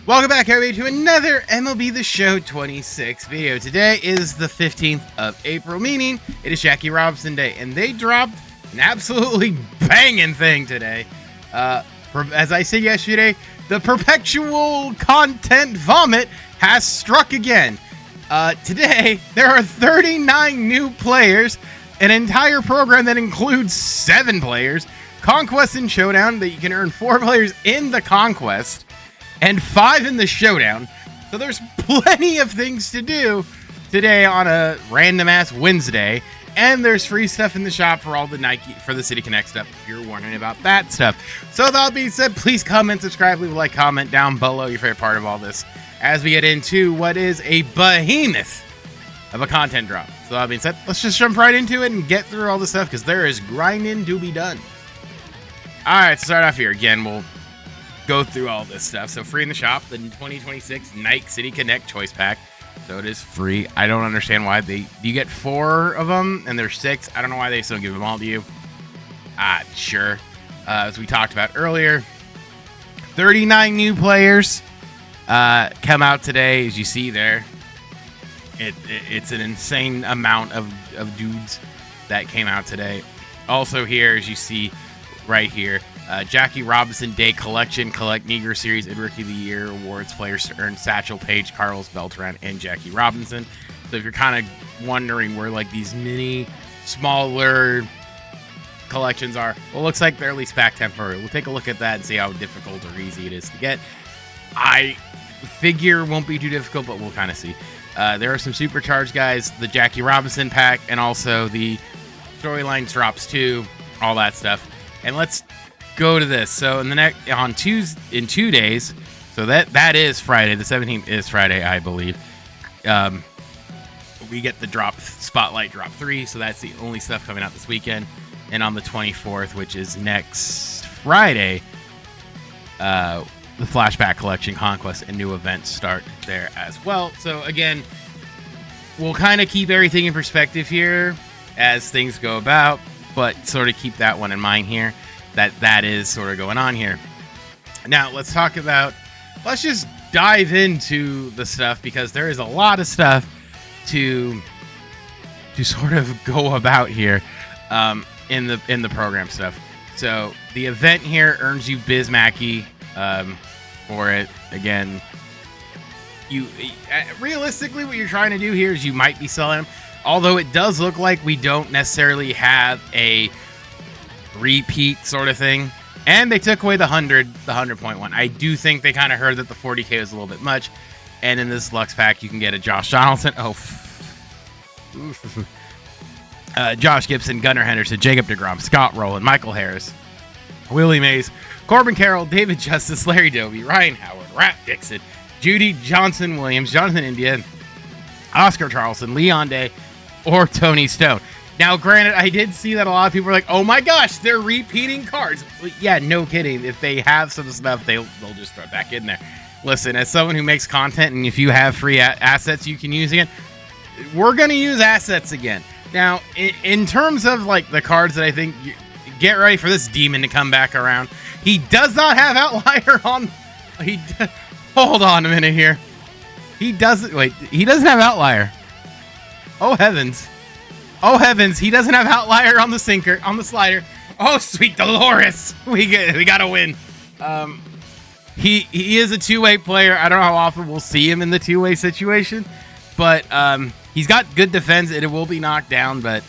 Welcome back, everybody, to another MLB The Show 26 video. Today is the 15th of April, meaning it is Jackie Robinson Day, and they dropped an absolutely banging thing today. As I said yesterday, the perpetual content vomit has struck again. Today, there are 39 new players, an entire program that includes 7 players, Conquest and Showdown, that you can earn 4 players in the Conquest, and 5 in the Showdown. So there's plenty of things to do today on a random-ass Wednesday. And there's free stuff in the shop for all the for the City Connect stuff, if you're wondering about that stuff. So that being said, please comment, subscribe, leave a like, comment down below your favorite part of all this as we get into what is a behemoth of a content drop. So that being said, let's just jump right into it and get through all the stuff, because there is grinding to be done. Alright, to start off here, again, we'll go through all this stuff. So free in the shop, the 2026 Nike City Connect Choice Pack. So it is free. I don't understand why you get 4 of them and there's 6. I don't know why they still give them all to you. Sure. As we talked about earlier, 39 new players come out today, as you see there. It's an insane amount of dudes that came out today. Also here, as you see right here, Jackie Robinson Day Collection. Collect Negro Series and Rookie of the Year awards. Players to earn Satchel Paige, Carlos Beltran, and Jackie Robinson. So if you're kind of wondering where like these mini, smaller collections are, well, it looks like they're at least pack temporary. We'll take a look at that and see how difficult or easy it is to get. I figure won't be too difficult, but we'll kind of see. There are some supercharged guys, the Jackie Robinson pack, and also the Storylines Drops 2, all that stuff. And let's go to this. So in in 2 days, so that is Friday. The 17th is Friday, I believe. We get the Spotlight Drop 3, so that's the only stuff coming out this weekend. And on the 24th, which is next Friday, the Flashback Collection, Conquest, and new events start there as well. So again, we'll kind of keep everything in perspective here as things go about, but sort of keep that one in mind here, that is sort of going on here. Now let's just dive into the stuff, because there is a lot of stuff to sort of go about here in the program stuff. So the event here earns you Bismacky for it. Again, you realistically what you're trying to do here is you might be selling them, although it does look like we don't necessarily have a repeat sort of thing. And they took away the 100.1. I do think they kind of heard that the 40k was a little bit much. And in this Lux pack, you can get a Josh Donaldson. Josh Gibson, Gunnar Henderson, Jacob deGrom, Scott Rowland, Michael Harris, Willie Mays, Corbin Carroll, David Justice, Larry Doby, Ryan Howard, Rat Dixon, Judy Johnson Williams, Jonathan India, Oscar Charleston, Leon Day, or Tony Stone. Now, granted, I did see that a lot of people were like, oh my gosh, they're repeating cards. But yeah, no kidding. If they have some stuff, they'll just throw it back in there. Listen, as someone who makes content, and if you have free assets you can use again, we're going to use assets again. Now, in terms of like the cards that I think, get ready for this demon to come back around. He does not have Outlier on. Hold on a minute here. He doesn't have Outlier. Oh heavens. Oh heavens, he doesn't have Outlier on the slider. Oh sweet Dolores. We got to win. He is a two-way player. I don't know how often we'll see him in the two-way situation, but he's got good defense. It will be knocked down, but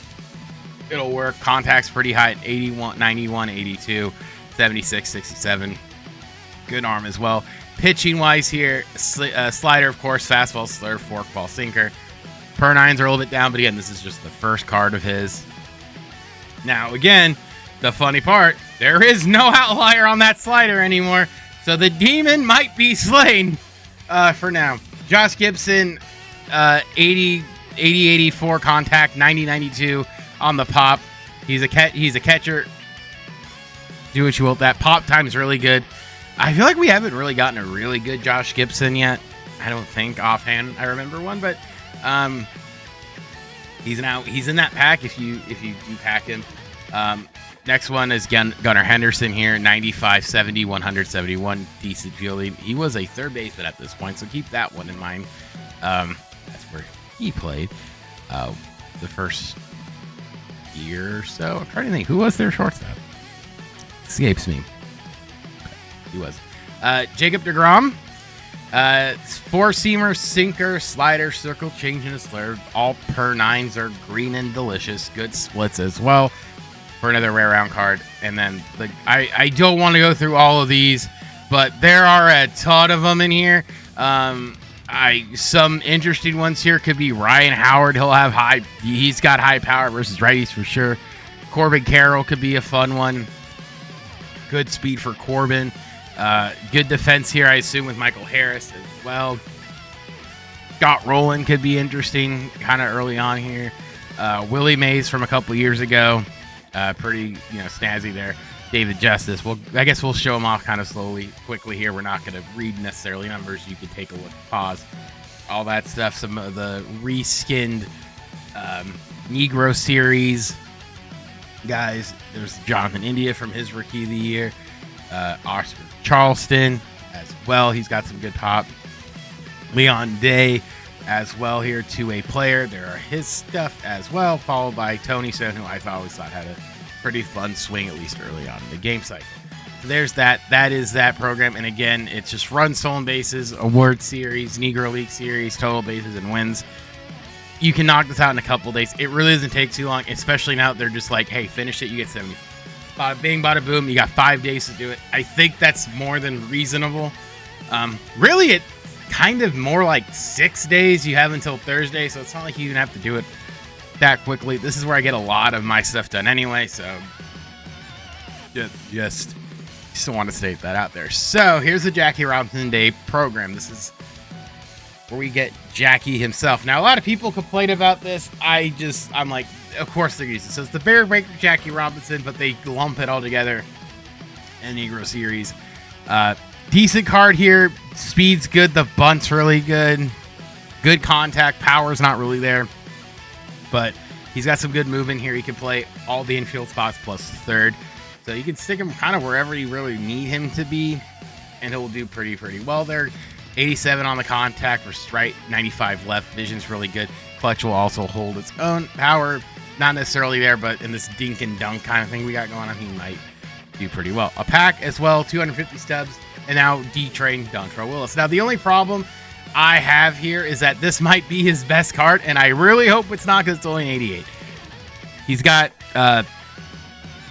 it'll work. Contact's pretty high at 81, 91, 82, 76, 67. Good arm as well. Pitching wise here, slider, of course, fastball, slur, forkball, sinker. Per 9s are a little bit down, but again, this is just the first card of his. Now, again, the funny part, there is no Outlier on that slider anymore, so the demon might be slain for now. Josh Gibson, 80, 84 contact, 90, 92 on the pop. He's a catcher. Do what you will. That pop time is really good. I feel like we haven't really gotten a really good Josh Gibson yet. I don't think offhand I remember one, but he's in that pack if you pack him. Next one is Gunnar Henderson here, 95, 70, 171, decent fielding. He was a third baseman at this point, so keep that one in mind. That's where he played the first year or so. I'm trying to think, who was their shortstop? Escapes me. He was. Jacob deGrom. Four-seamer, sinker, slider, circle, change, and a slur. All per nines are green and delicious. Good splits as well for another rare round card. And then I don't want to go through all of these, but there are a ton of them in here. Some interesting ones here could be Ryan Howard. He's got high power versus righties for sure. Corbin Carroll could be a fun one. Good speed for Corbin. Good defense here, I assume, with Michael Harris as well. Scott Rowland could be interesting kind of early on here. Willie Mays from a couple years ago. Pretty, snazzy there. David Justice. Well, I guess we'll show them off kind of quickly here. We're not going to read necessarily numbers. You can take a look, pause, all that stuff. Some of the reskinned Negro Series guys. There's Jonathan India from his Rookie of the Year. Oscar Charleston as well. He's got some good pop. Leon Day as well here, two-way player. There are his stuff as well, followed by Tony Stone, who I've always thought had a pretty fun swing, at least early on in the game cycle. So there's that. That is that program. And again, it's just runs, stolen bases, award series, Negro League series, total bases, and wins. You can knock this out in a couple days. It really doesn't take too long, especially now they're just like, hey, finish it, you get 70. Bada bing, bada boom. You got 5 days to do it. I think that's more than reasonable. Really, it's kind of more like 6 days. You have until Thursday, so it's not like you even have to do it that quickly. This is where I get a lot of my stuff done anyway, so just want to state that out there. So here's the Jackie Robinson Day program. This is where we get Jackie himself. Now, a lot of people complain about this. I'm like, of course they're using it. So it's the Bear Breaker Jackie Robinson, but they lump it all together in Negro Series. Decent card here. Speed's good. The bunt's really good. Good contact. Power's not really there, but he's got some good movement here. He can play all the infield spots plus third. So you can stick him kind of wherever you really need him to be, and he'll do pretty well there. 87 on the contact for strike, 95 left. Vision's really good. Clutch will also hold its own. Power, not necessarily there, but in this dink and dunk kind of thing we got going on, he might do pretty well. A pack as well, 250 stubs, and now D-Train Dontrell Willis. Now, the only problem I have here is that this might be his best card, and I really hope it's not because it's only an 88. He's got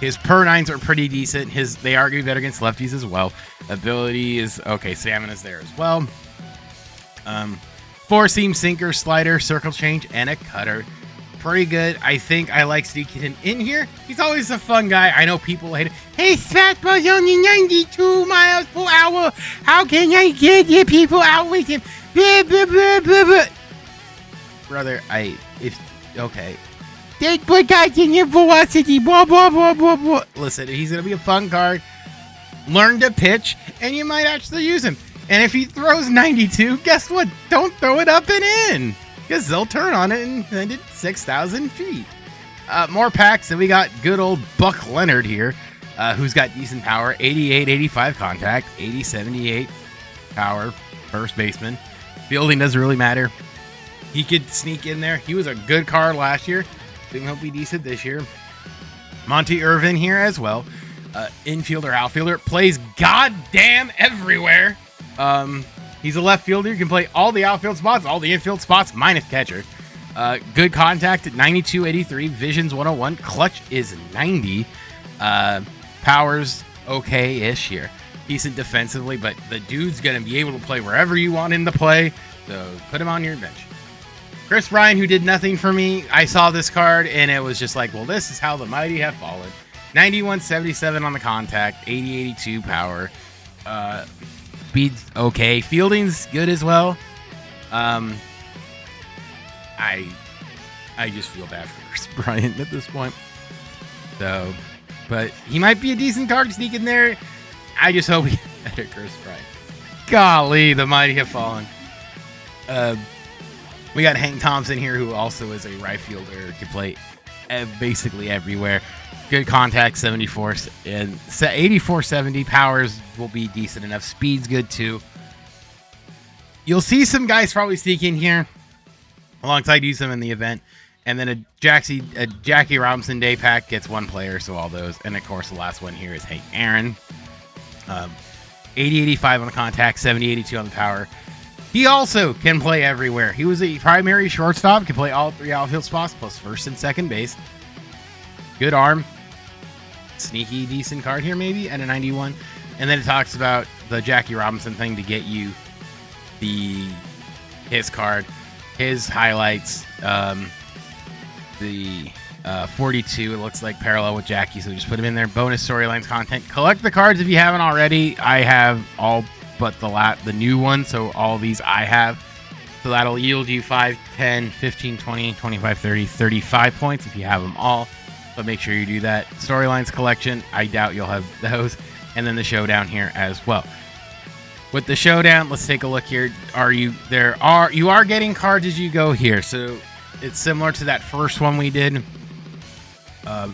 his per nines are pretty decent. They are going to be better against lefties as well. Ability is okay. Salmon is there as well. Four-seam, sinker, slider, circle change, and a cutter. Pretty good. I think I like sneaking him in here. He's always a fun guy. I know people hate it. Hey, fastball's only 92 miles per hour. How can I get you people out with him? Blah, blah, blah, blah, blah. Brother, okay. They put guys in your velocity. Blah, blah, blah, blah, blah. Listen, he's going to be a fun card. Learn to pitch, and you might actually use him. And if he throws 92, guess what? Don't throw it up and in, because they'll turn on it and send it 6,000 feet. More packs, and we got good old Buck Leonard here, who's got decent power. 88, 85 contact, 80, 78 power, first baseman. Fielding doesn't really matter. He could sneak in there. He was a good card last year. Think he'll be decent this year. Monty Irvin here as well. Infielder, outfielder, plays goddamn everywhere. He's a left fielder. You can play all the outfield spots, all the infield spots, minus catcher. Good contact at 92, 83. Vision's 101. Clutch is 90. Power's okay-ish here. Decent defensively, but the dude's going to be able to play wherever you want him to play. So put him on your bench. Chris Bryan, who did nothing for me. I saw this card, and it was just like, well, this is how the mighty have fallen. 91, 77 on the contact. 80, 82 power. Speed's okay. Fielding's good as well. I just feel bad for Chris Bryant at this point. So, but he might be a decent card to sneak in there. I just hope he better Chris Bryant. Golly, the mighty have fallen. We got Hank Thompson here, who also is a right fielder, can play basically everywhere. Good contact, 74 and 84-70. Powers will be decent enough. Speed's good too. You'll see some guys probably sneak in here alongside use them in the event. And then a Jackie Robinson day pack gets one player, so all those. And of course, the last one here is Hank Aaron. 80-85 on the contact, 70-82 on the power. He also can play everywhere. He was a primary shortstop, can play all 3 outfield spots, plus first and second base. Good arm. Sneaky, decent card here, maybe, at a 91. And then it talks about the Jackie Robinson thing to get you his card, his highlights, the 42, it looks like parallel with Jackie, so just put him in there. Bonus storylines content. Collect the cards if you haven't already. I have all but the new one, so all these I have. So that'll yield you 5, 10, 15, 20, 25, 30, 35 points if you have them all. But make sure you do that. Storylines collection, I doubt you'll have those. And then the showdown here as well. With the showdown, let's take a look here. You are getting cards as you go here. So it's similar to that first one we did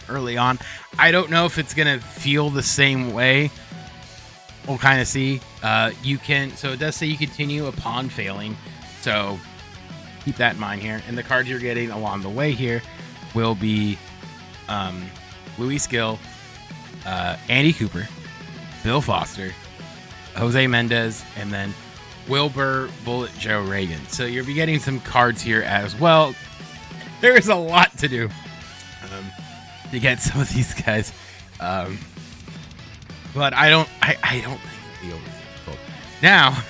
early on. I don't know if it's gonna feel the same way. We'll kind of see. So it does say you continue upon failing. So keep that in mind here. And the cards you're getting along the way here will be Luis Gill, Andy Cooper, Bill Foster, Jose Mendez, and then Wilbur Bullet Joe Reagan. So you'll be getting some cards here as well. There is a lot to do to get some of these guys. But I don't think it'll be overly difficult. Now,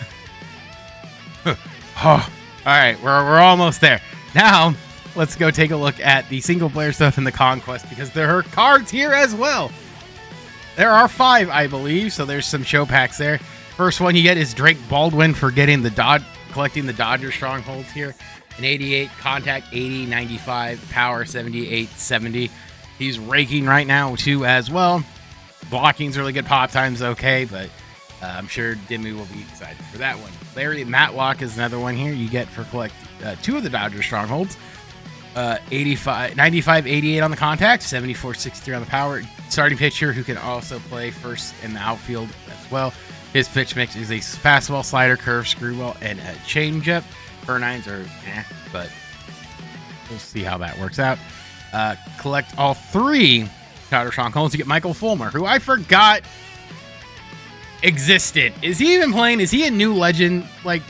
all right, we're almost there. Now, let's go take a look at the single player stuff in the Conquest, because there are cards here as well. There are 5, I believe, so there's some show packs there. First one you get is Drake Baldwin for collecting the Dodger strongholds here. An 88, contact 80, 95, power 78, 70. He's raking right now too as well. Blocking's really good, pop time's okay, but I'm sure Dimmu will be excited for that one. Larry Matlock is another one here you get for collect 2 of the Dodger strongholds. 95, 88 on the contact, 74, 63 on the power. Starting pitcher who can also play first in the outfield as well. His pitch mix is a fastball, slider, curve, screwball, and a changeup. Per-9s are but we'll see how that works out. Collect all 3 Dodger strongholds. You get Michael Fulmer, who I forgot existed. Is he even playing? Is he a new legend? Like,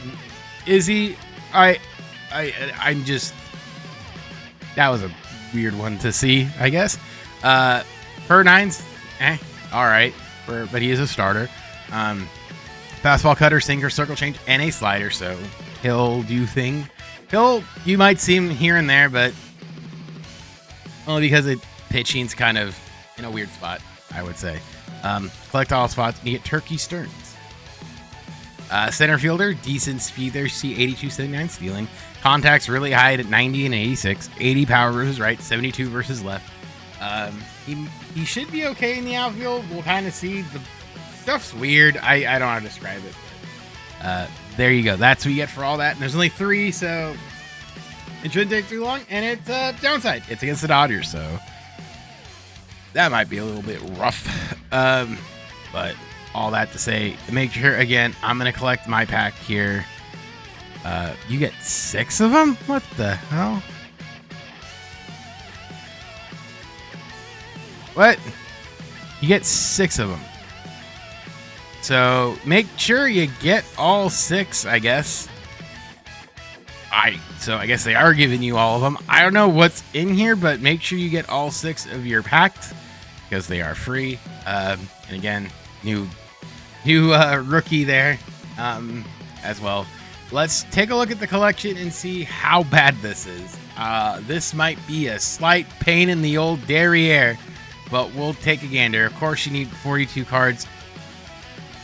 is he? I'm just. That was a weird one to see, I guess. Per-9s, all right, but he is a starter. Fastball, cutter, sinker, circle change, and a slider. So he'll do thing. You might see him here and there, but only because the pitching's kind of in a weird spot, I would say. Collect all spots, and you get Turkey Stearns. Center fielder, decent speed there. See 82, 79 stealing. Contacts really high at 90 and 86. 80 power versus right, 72 versus left. He should be okay in the outfield. We'll kind of see. The stuff's weird. I don't know how to describe it. But, there you go. That's what you get for all that. And there's only 3, so it shouldn't take too long. And it's downside. It's against the Dodgers, so that might be a little bit rough. But all that to say, make sure, again, I'm going to collect my pack here. You get 6 of them? What the hell? What? You get 6 of them. So make sure you get all 6, I guess. So I guess they are giving you all of them. I don't know what's in here, but make sure you get all 6 of your packs because they are free. And again, new rookie there as well. Let's take a look at the collection and see how bad this is. This might be a slight pain in the old derriere, but we'll take a gander. Of course, you need 42 cards.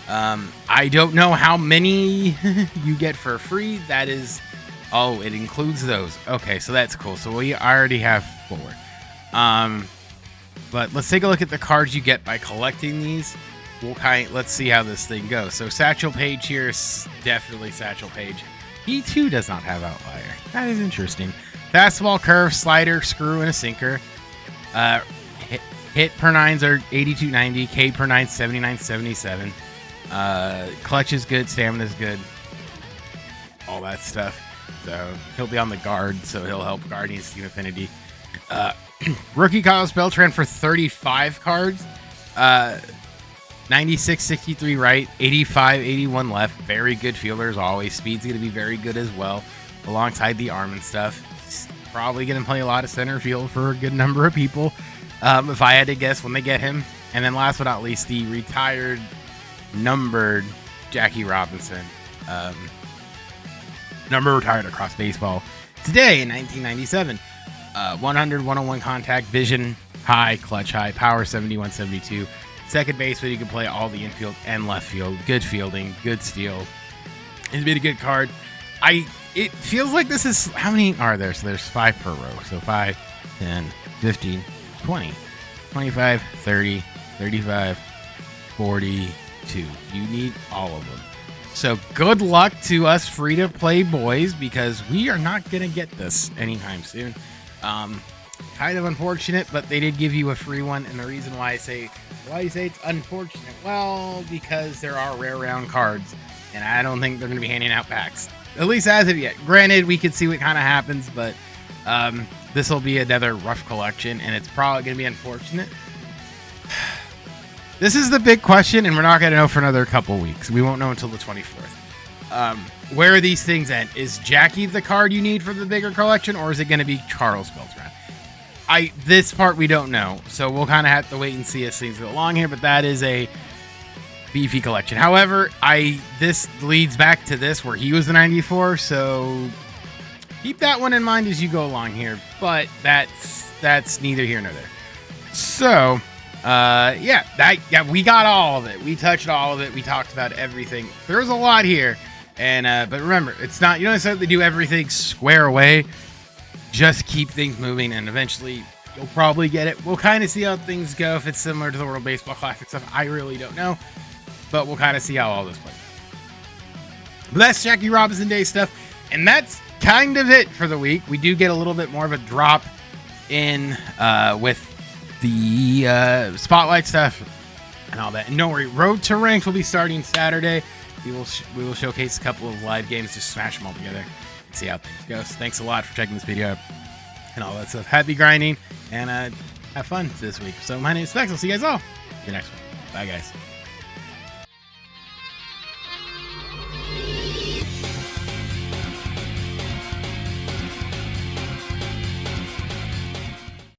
I don't know how many you get for free. That is, it includes those. Okay, so that's cool. So we already have 4. But let's take a look at the cards you get by collecting these. Let's see how this thing goes. So Satchel Paige here is definitely Satchel Paige. He too does not have outlier. That is interesting. Fastball, curve, slider, screw, and a sinker. Hit per nines are 82.90, K per nine 79.77. Clutch is good, stamina is good, all that stuff. So he'll be on the guard, so he'll help Guardians Team Affinity. Rookie Kyle Beltran for 35 cards. 96, 63 right, 85, 81 left. Very good fielder as always. Speed's going to be very good as well, alongside the arm and stuff. He's probably going to play a lot of center field for a good number of people, if I had to guess when they get him. And then last but not least, the retired, numbered Jackie Robinson. Number retired across baseball today in 1997. 100, 101 contact, vision high, clutch high, power 71, 72. Second baseman, you can play all the infield and left field. Good fielding, good steal. He's been a good card. It feels like this is, how many are there? So there's 5 per row. So 5, 10, 15, 20, 25, 30, 35, 42. You need all of them. So good luck to us free-to-play boys, because we are not going to get this anytime soon. Kind of unfortunate, but they did give you a free one. And the reason why you say it's unfortunate, well, because there are rare round cards, and I don't think they're going to be handing out packs, at least as of yet. Granted, we could see what kind of happens, but this will be another rough collection, and it's probably going to be unfortunate. This is the big question, and we're not going to know for another couple weeks. We won't know until the 24th. Where are these things at? Is Jackie the card you need for the bigger collection, or is it going to be Charles Beltran? This part we don't know, so we'll kind of have to wait and see as things go along here, but that is a beefy collection. However, this leads back to this where he was the 94, so keep that one in mind as you go along here, but that's neither here nor there. So, we got all of it. We touched all of it. We talked about everything. There's a lot here, and but remember, it's not, you don't necessarily do everything square away. Just keep things moving, and eventually you'll probably get it. We'll kind of see how things go. If it's similar to the World Baseball Classic stuff, I really don't know, but we'll kind of see how all this plays. But that's Jackie Robinson Day stuff, and that's kind of it for the week. We do get a little bit more of a drop in with the spotlight stuff and all that. And don't worry, Road to Ranks will be starting Saturday. We will showcase a couple of live games, just smash them all together. See how things go. So thanks a lot for checking this video out and all that stuff. Happy grinding, and have fun this week. So my name is Specs. I'll see you guys all in the next one. Bye, guys.